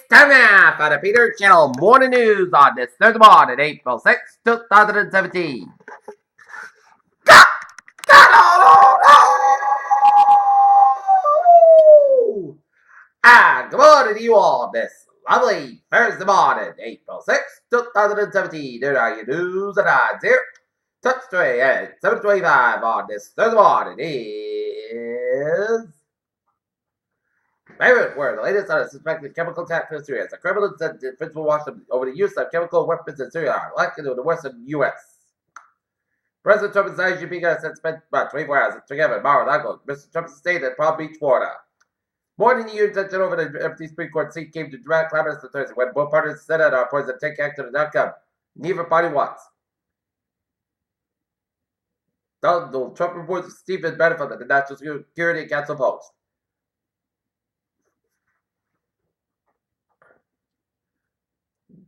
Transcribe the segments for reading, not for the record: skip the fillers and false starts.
time now for the Peter Channel Morning News on this Thursday morning, April 6, 2017. Good morning to you all this lovely Thursday morning, April 6, 2017. There are your news and odds here. Touch straight at 7:25 on this Thursday morning is Beirut, where the latest on a suspected chemical attack in Syria. As a criminal said the principal Washington over the use of chemical weapons in Syria are likely to the western U.S. President Trump and Xi Jinping have spent about 24 hours together in Mar-a-Lago, Mr. Trump's estate in Palm Beach, Florida. More than a year tension over the empty Supreme Court seat came to dramatic climax on Thursday when both parties said are poised to take action on the outcome. Neither party wants. Donald Trump reports Stephen Benefit of the National Security Council Post.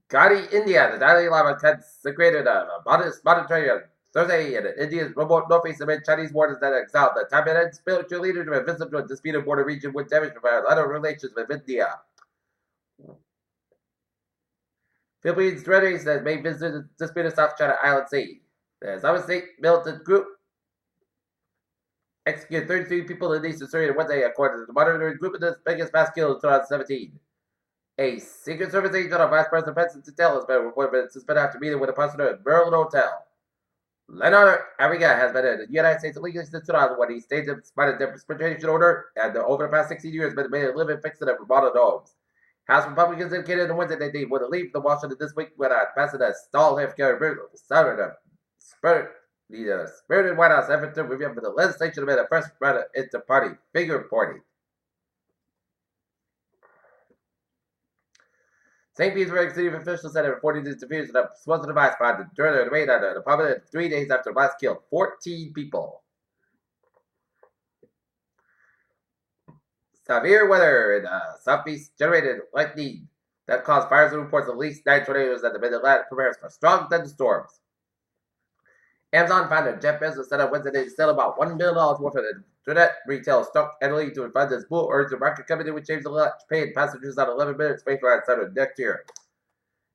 Gandhi, India, the Dalai Lama consecrated a modest monastery Thursday in India's remote northeast amid Chinese borders that exiled the Tibetan spiritual leader to a visit to a disputed border region with damage from bilateral relations with India. Philippines authorities that may visit the disputed South China Island Sea. The Islamic State militant group executed 33 people in eastern Syria Wednesday, according to the monitoring group of the biggest mass kill in 2017. A Secret Service agent on Vice President Pence's detail has been reported suspended after meeting with a passenger at Maryland Hotel. Leonardo Arriga has been in the United States illegally since 2001. He states in spite of the deportation order and over the past 16 years been made a living fixed in remodeled homes. House Republicans indicated on Wednesday that they would leave the Washington this week when Ambassador stalled healthcare started the spirited White House effort to review the legislation amid a first inter-party figure reporting. St. Petersburg City officials said it reported this diffusion of explosive device found during the raid on an apartment 3 days after the blast killed 14 people. Severe weather in the southeast generated lightning that caused fires and reports of at least 9 tornadoes at the mid-Atlantic prepares for strong thunderstorms. Amazon founder Jeff Bezos said on Wednesday to sell about $1 million worth of internet retail stock annually to fund his Blue Origin market company, which aims to pay passengers on 11-minute space rides starting next year.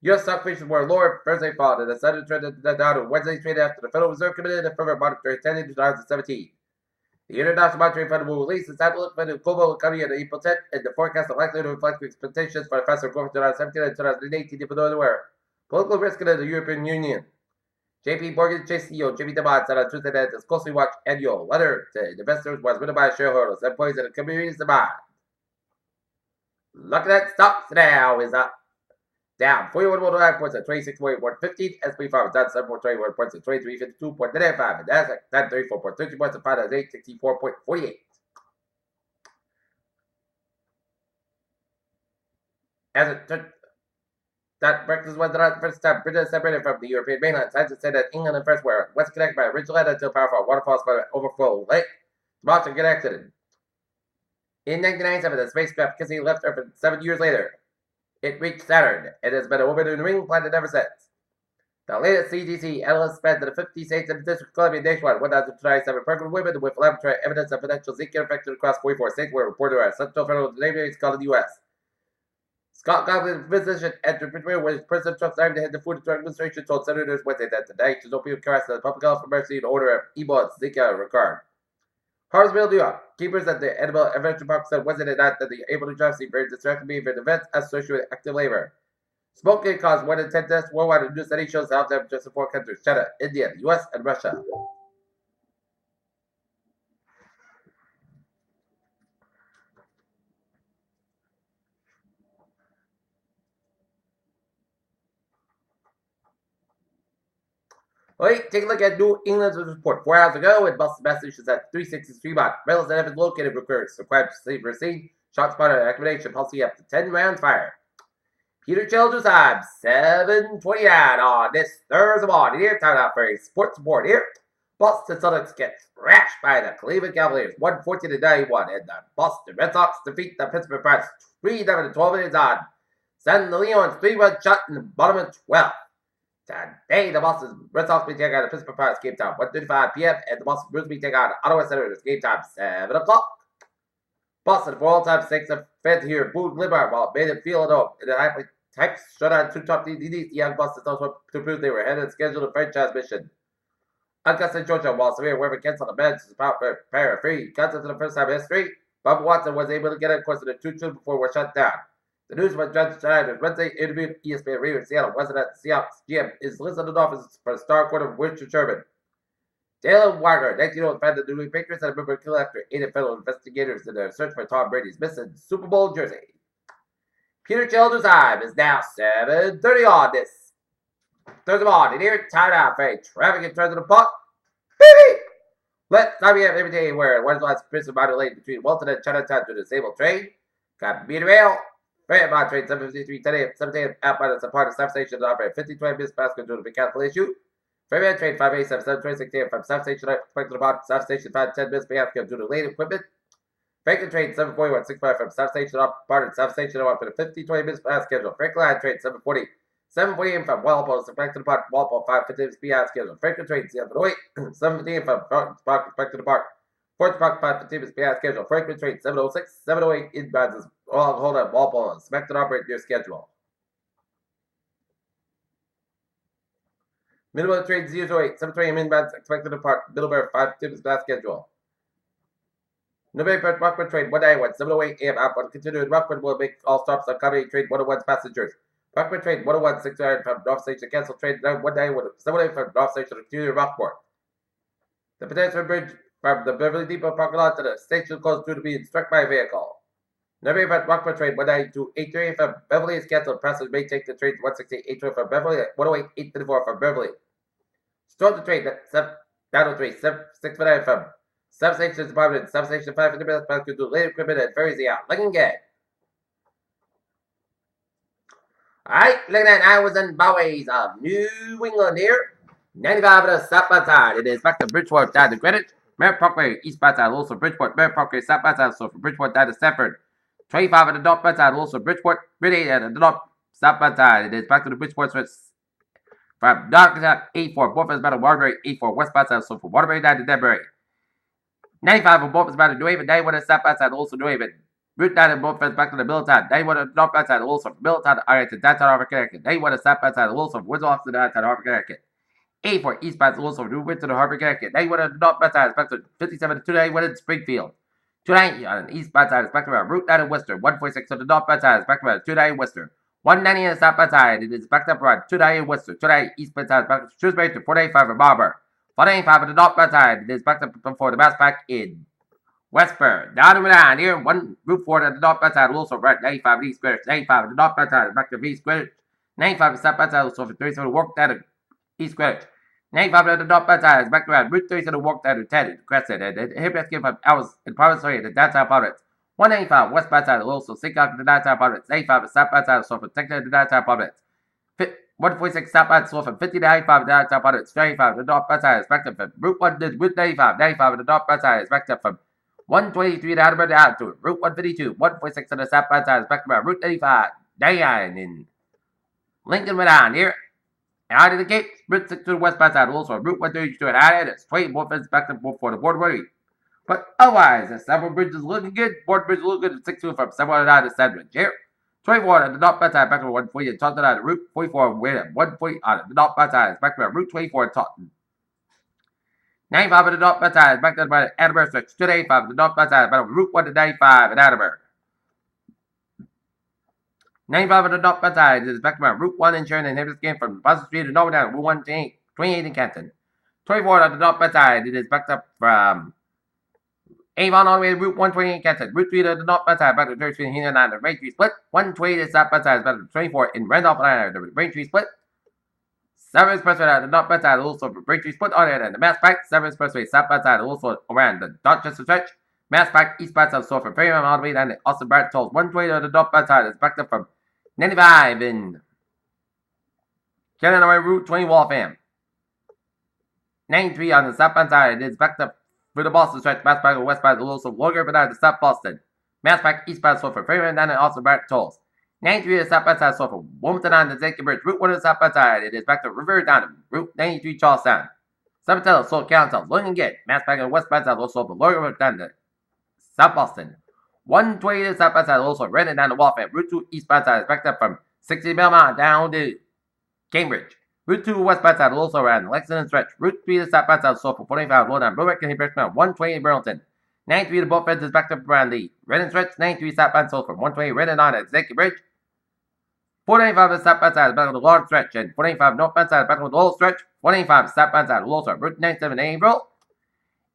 U.S. stock futures were lower Thursday fall, and the Senate trended down on Wednesday straight after the Federal Reserve committed a further monetary tightening in 2017. The International Monetary Fund will release its outlook for the global economy on April 10th, and the forecast is likely to reflect expectations for faster growth in 2017 and 2018, even though there were political risk in the European Union. JP Morgan Chase CEO Jimmy Dimon said on Tuesday that his closely watched annual letter to investors was written by shareholders, employees, and the community's demand. Look at that, stocks now is up. Down 41.9 points at 26.115. SP 5 down 7.21 points at 23.52.95. And Nasdaq down 34.30 points at 564.48. As it that breakfast was not the first time Britain separated from the European mainland. Scientists said that England and France were once connected by a ridge line until powerful waterfalls by overflow lake. Sparks get accident. In 1997, the spacecraft Kissing left Earth 7 years later. It reached Saturn and has been orbiting the ring planet ever since. The latest CDC analysts spent to the 50 states and the District of Columbia nationwide 1,027 pregnant women with laboratory evidence of potential Zika infection across 44 states were reported as Central Federal Database called in the U.S. Scott Goblin, physician at the Bridgeway, where President Trump's time to head the Food and Drug Administration, told senators Wednesday that the diagnosis of opioid crisis and public health emergency in order of Ebola Zika regard. Harrisville, New York. Keepers at the Animal Adventure Park said Wednesday night that the able to drive seemed very distracting me for events associated with active labor. Smoking caused more than 10 deaths worldwide. A new study shows health damages in 4 countries: China, India, the U.S., and Russia. Wait, take a look at New England's report 4 hours ago in Boston, Massachusetts at 363 Mott. Reynolds and Evans located recruits required to sleep for scene. Shot spotted an activation policy up to 10 rounds fired. Peter Childers time 7:29 on this Thursday morning. Here, time out for a sports report here. Boston Celtics get thrashed by the Cleveland Cavaliers 114-91, and the Boston Red Sox defeat the Pittsburgh Pirates 3-12 innings on. San Leon's 3-1 shot in the bottom of 12. Today, the Boston Red Sox will take on the Pittsburgh Pirates game time 1:35 p.m. and the Boston Bruins will take on the Ottawa Senators game time 7 o'clock. Boston, for all-time sakes, have fed here, booed Limar while it made him feel at home. In the types shut out two top DDs, the young Boston also to prove they were ahead of schedule to franchise mission. Augusta, Georgia, while severe weather cancelled the bench to power pair free. Got into the first time in history. Bob Watson was able to get it, of course, in the 2-2 before it was shut down. The news was Judge Schneider's Wednesday interview with ESPN Radio in Seattle. Wasn't at the Seahawks GM is listed in office for star quarter Richard Sherman. Jalen Wagner, 19-year-old fan of the New England Patriots, had a member killed after 8 federal investigators in their search for Tom Brady's missing Super Bowl jersey. Peter Childers' time is now 7:30 on this Thursday morning. Here, timeout for traffic in terms of the puck. Beep! Let time have every day where one of the last Princeton minor lane between Walton and Chinatown to the disabled train. Got meter rail. Fairmont train 753 10 a.m. 7 a.m. outbound at Sapana South Station to operate 50-20 minutes past due to the mechanical issue. Fairmont train 587 726 a.m. from South Station expected to depart South Station 5-10 minutes past due to late equipment. Franklin train 741 65 from South Station departed South Station on for the 50-20 minutes past schedule. Franklin line train 740 7:40 a.m. from Walpole expected to depart Walpole 5:50 minutes beyond schedule. Franklin train 708 7:50 a.m. from Park expected to depart Fort Park 5:50 minutes beyond schedule. Franklin train 706 708 inbounds is all hold up Walpole and expected to operate near schedule. Middlebury train 008 7:20 a.m. inbounds expected to depart Middlebury 5:50 minutes past schedule. November Rockford train 191 7:08 a.m. outbound continuing. Rockford will make all stops on Company train 101's passengers. Rockford train 101 6 from North Station cancel train 191 7 from North Station to continue Rockport. The pedestrian bridge from the Beverly Depot parking lot to the station closed due to being struck by a vehicle. November Rockford train 192 8:30 from Beverly is canceled. Passengers may take the train 168 from Beverly at 108 8:34 from Beverly. Storm the train 903 659 from Substation Department, Substation 550 minutes past due to late equipment and ferries out. Looking good. Alright, looking at Iowas and Bowies of New England here. 95 of the southbound side. It is back to Bridgeport down to Greenwich. Merritt Parkway eastbound side, also Bridgeport. Merritt Parkway southbound side, so from Bridgeport down to Stafford. 25 of the northbound side, also Bridgeport. Really at the north southbound side. It is back to the Bridgeport switch. From Darktown 84, both is about to Waterbury 84, westbound side, so from Waterbury down to Denbury. 95 of both is about to New Haven. 91 is southbound side, also New Haven. Route 9 and both back to the Middletown. 91 is northbound side, also from Middletown to Arlington, downtown Harvard, Connecticut. 91 is southbound side, also from Windsor to downtown Harvard, Connecticut. 84 eastbound also from New Windsor to Harvard, Connecticut. 91 is northbound side, back to 57 to 291 in Springfield. 290 on the eastbound side is back to Route 9 in Worcester. 146 on the northbound side is back to 290 in Worcester. 190 on the southbound side, it is backed up around 290 in Worcester. 290 eastbound side is back to Shrewsbury to 495 in Marlborough. 495 on the northbound side, it is backed up before the Mass Pack in Westburn. Down to Milan here, Route 4 at the northbound side, also right 95 East Greenwich. 95 at the northbound side is back to East Greenwich. 95 at the southbound side, also for 37 walk down to East Greenwich. 95 at the northbound side is back around Route 37 walk down to 10 Crescent. And here back here from hours in Province area to downtown Providence. 195 westbound side, also sync out to the downtown Providence. 95 at the southbound side, so from Texas to downtown Providence. 146 southbound, so from 50 to 95 downtown Providence. 35 at the northbound side is back up from Route 1 to Route 95. 95 at the northbound side is back up from 123 to Attleboro down to Route 152. 146 on the southbound side is back to Route 85. 99 in Lincoln went on here. Out of the gate, Route 6 to the westbound side, also Route 132 and out of it. Straight more fence back and forth for the border. But otherwise, the Several Bridge is looking good. Board Bridge is looking good. 6-2 from 709 to Sandwich here. 24 on the northbound side, back to 140 and Taunton on Route 44. Wait at 140 on the northbound side is back to Route 24 and Taunton. 95 on the northbound side is back to the Attleboro stretch. 285 on the northbound side, back to Route 1 to 95 in Attleboro. 95 on the northbound side is back to Route 1 in Sharon and Hampton game from Boston Street to Norwood down Route 1 to 28 in Canton. 24 on the northbound side, it is backed up from Avon all the way to Route 128 in Canton. Route 3 to the northbound side, back to 3rd Street in Heenan and the Braintree split. 120 to the southbound side is back to 24 in Randolph and the Braintree split. 7 Expressway at the northbound side, also for Braintree split on it and the Mass Pike. 7 Expressway southbound side, also around the Dorchester stretch. Mass Pike eastbound side, so from Fairmont all the way down to Austin Barrett tolls. 120 to the northbound side is backed up from 95 in Canada Route 20 Waltham. 93 on the southbound side, it is backed up for the Boston stretch. Mass Pike westbound, also longer but down to South Boston. Mass Pike eastbound, so from Fairmont down to Austin Barrett tolls. 93 to the southbound side, so from Wilmington on the Zanky Bridge. Route 1 to the southbound side, it is back to River down to Route 93 Charlestown. 7 so Council, looking good. Mass Pike on westbound side, also from longer down to South Boston. 120 southbound side also running down the Wharf, and Route 2 eastbound side is backed up from 60 Belmont down to Cambridge. Route 2 westbound side also around Lexington Stretch. Route 3 to southbound side also for 45 low down Berwick and Hibbert 120 Burlington. 93 to both ends is backed up around the Redding Stretch. 93 southbound south from 120 Redding on at Executive Bridge. 495 southbound side is back on the Lord Stretch, and 495 northbound side is back on the Lowell Stretch. 495 southbound side of Lowell Stretch. Route 97 April.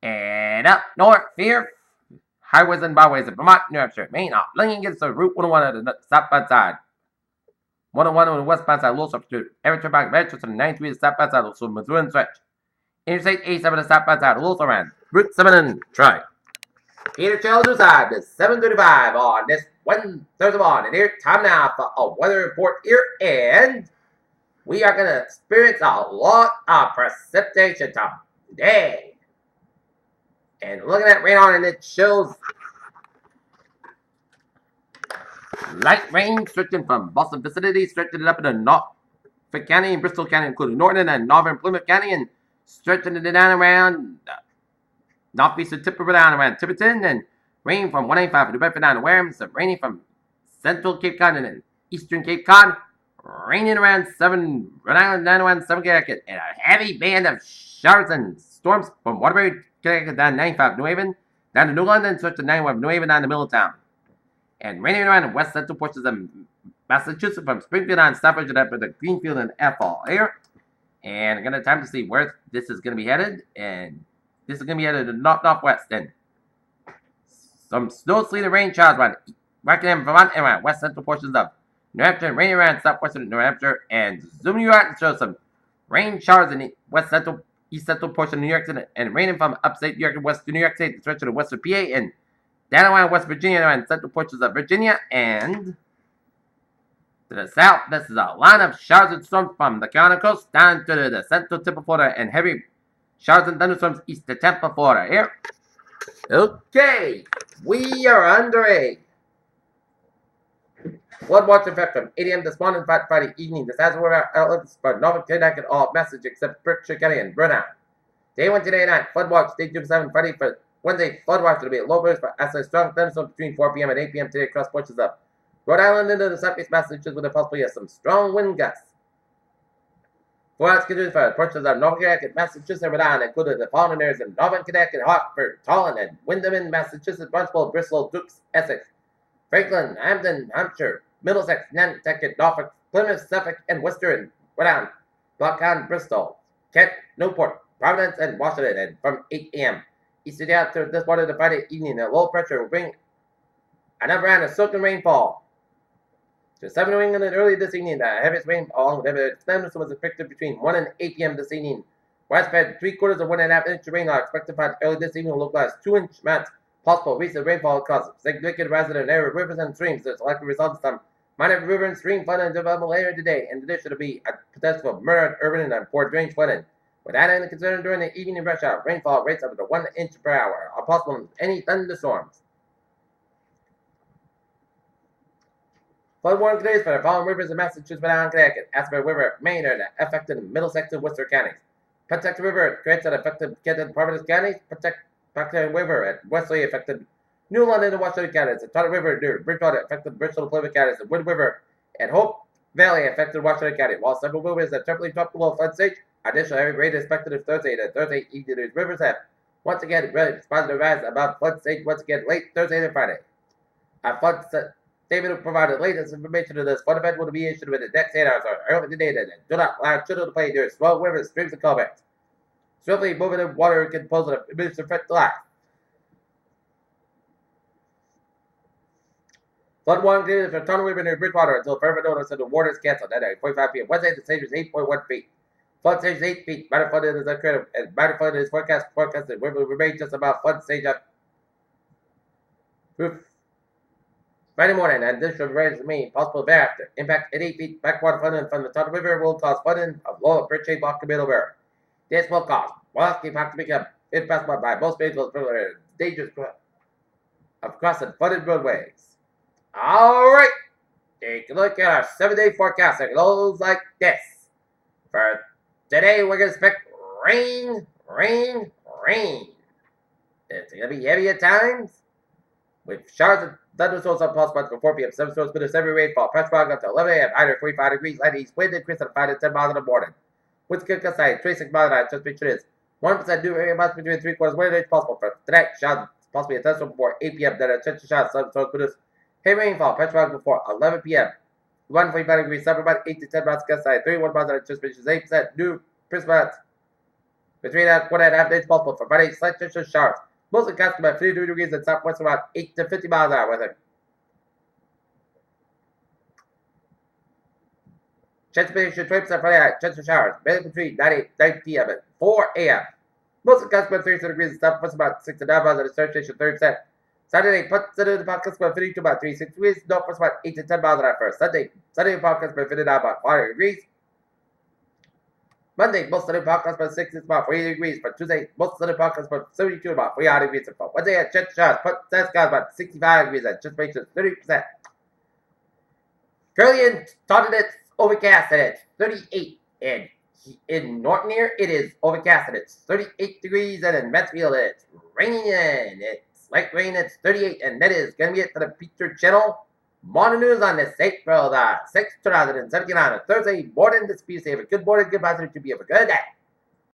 And up north here, highways and byways of Vermont, New Hampshire, Maine, linking against the Route 101 on the southbound side. 101 on the westbound side, Lowell Stretch to Everett Turnpike, Manchester, 93 to southbound side, also Missouri Stretch. Interstate 87 to southbound side, Lowell around Route 7 and try. Peter Childers side is 7:35 on this Thursday morning. And here, time now for a weather report here, and we are going to experience a lot of precipitation today. And looking at radar, and it shows light rain stretching from Boston vicinity, stretching it up into Norfolk County and Bristol County, including Northern and Northern Plymouth County, and stretching it down around northeastern tip of down around Tiverton, and rain from 185 to New Bedford down to Wareham, so raining from central Cape Cod and eastern Cape Cod, raining around Rhode Island down around 7 Connecticut, and a heavy band of showers and storms from Waterbury, Connecticut down 95 New Haven, down to New London, stretching 91 New Haven down to Middletown. And raining around the west central portions of Massachusetts from Springfield on Stafford up to Greenfield and Athol here. And I'm going to have time to see where this is going to be headed. And this is going to be headed to northwest. And some snow, sleet, and rain showers around Rockingham, Vermont, and around west central portions of New Hampshire, and raining around southwestern New Hampshire. And zooming you out to show some rain showers in the east central portion of New York City, and raining from upstate New York and western New York State, the stretch of the western PA, and down around West Virginia and central portions of Virginia, and to the south, this is a line of showers and storms from the Carolina coast down to the central tip of Florida, and heavy showers and thunderstorms east to Tampa, Florida. Here. Okay, we are under a flood watch effect from 8 a.m. this morning, Friday evening. This has weather outlets for Norfolk, Connecticut, all message except Berkshire County and Burnout. Day 1 today night, flood watch, day 2 7 Friday for Wednesday, flood watch will be at low burst for isolated strong thunderstorms between 4 p.m. and 8 p.m. today across portions of Rhode Island into the southeast Massachusetts with a possibility of some strong wind gusts. Forecast conditions for portions of Norfolk, Connecticut, Massachusetts, and Rhode Island, including the following areas in Northern Connecticut, Hartford, Tolland, and Windham, Massachusetts, Barnstable, Bristol, Dukes, Essex, Franklin, Hampton, Hampshire, Middlesex, Nantucket, Norfolk, Plymouth, Suffolk, and Worcester, and Rhode Island, Blockhound, Bristol, Kent, Newport, Providence, and Washington, and from 8 a.m. Eastern after this morning to Friday evening, a low pressure will bring another round of soaking rainfall to 7 New England early this evening. The heaviest rain along with heavy thunderstorms was expected between 1 and 8 p.m. this evening. Widespread 3/4 to 1.5 inch of rain are expected to early this evening. Will localize 2-inch amounts possible. Recent rainfall causes significant rise in area rivers and streams. There's likely result in some minor river and stream flooding and development later today. In addition, to be a potential for moderate urban and poor drainage flooding. With that in consideration during the evening rush hour, rainfall rates up to 1 inch per hour are possible in any thunderstorms. Flood warning today for the following rivers in Massachusetts, Rhode Island, Connecticut. Aspen River, Maine, are affected in Middlesex and Worcester counties. Pawtucket River creates an affected Kent and Providence counties. Pawtucket River at Wesley affected New London and Washington counties. The Tottenham River near Bridgewater affected Bristol and Plymouth counties. The Wood River at Hope Valley affected Washington County. While several rivers have temporarily dropped below flood stage, additional heavy rain is expected of Thursday. The Thursday evening, these rivers have once again responded to rise above flood stage once again late Thursday and Friday. A flood statement provided latest information to this flood event will be issued within the next 8 hours or early today. That do not allow children to play near small rivers, streams, and culverts. Swiftly moving in water can pose an immediate threat to life. Flood warning conditions for Tunnel River near Bridgewater until further notice of the water is canceled. At 45 p.m. Wednesday, the stage is 8.1 feet. Flood stage is 8 feet. Minor flooding is occurred, and minor flooding is forecasted. River will remain just about flood stage up. Friday morning, and additional rains remain possible thereafter. Impact at 8 feet. Backwater flooding from the Tunnel River will cause flooding of lower bridge chain block and middle river. This will cause walking have to become impassable by most vehicles for dangerous of crossing flooded roadways. Alright, take a look at our 7-day forecast. It goes like this. For today, we're going to expect rain, rain, rain. It's going to be heavy at times, with showers of Thunderstorms on possible for 4 p.m. 7 storms, but heavy rainfall. Patch fog up to 11 a.m. Higher 45 degrees. Light east wind increase at 5 to 10 miles in the morning. Winds kick aside 26 miles an hour. Just picture this. 1% new area amounts between 3/4 wind range possible for tonight. Showers possibly a thunderstorm before 8 p.m. Then a chance of showers. Some storms produce heavy rainfall. Patch fog before 11 p.m. 145 degrees. Summer about 8 to 10 miles outside. 31 miles an hour. Just pictures 8% new Christmas. Between 1.5 days possible for Friday. Slight chance of showers. Mostly cast about 52 degrees and southwest about 8 to 50 miles an hour with it. Chance of precipitation 20% Friday night. Chance of showers. Mainly between 9 p.m. and 4 a.m. Mostly cast about 32 degrees and southwest about 6 to 9 miles at a surface station 30%. Saturday, positive the podcast about 52 about 36 degrees. Northwest about 8 to 10 miles an hour first. Sunday podcast about 59 about 40 degrees. Monday, most of the podcast about 60 about 40 degrees. For Tuesday, most of the podcast about 72 about 40 degrees. And for Wednesday, at chance of showers. Put about 65 degrees and just makes it 30%. Currently in Taunton, it's overcast and it's 38. And in Norton here, it is overcast and it's 38 degrees. And in Mansfield, it's raining and it's light rain, it's 38. And that is going to be it for the featured channel. Morning news on this April the 6th, 2017 on a Thursday morning. This be safe. A good morning, good positive to be. Have a good day.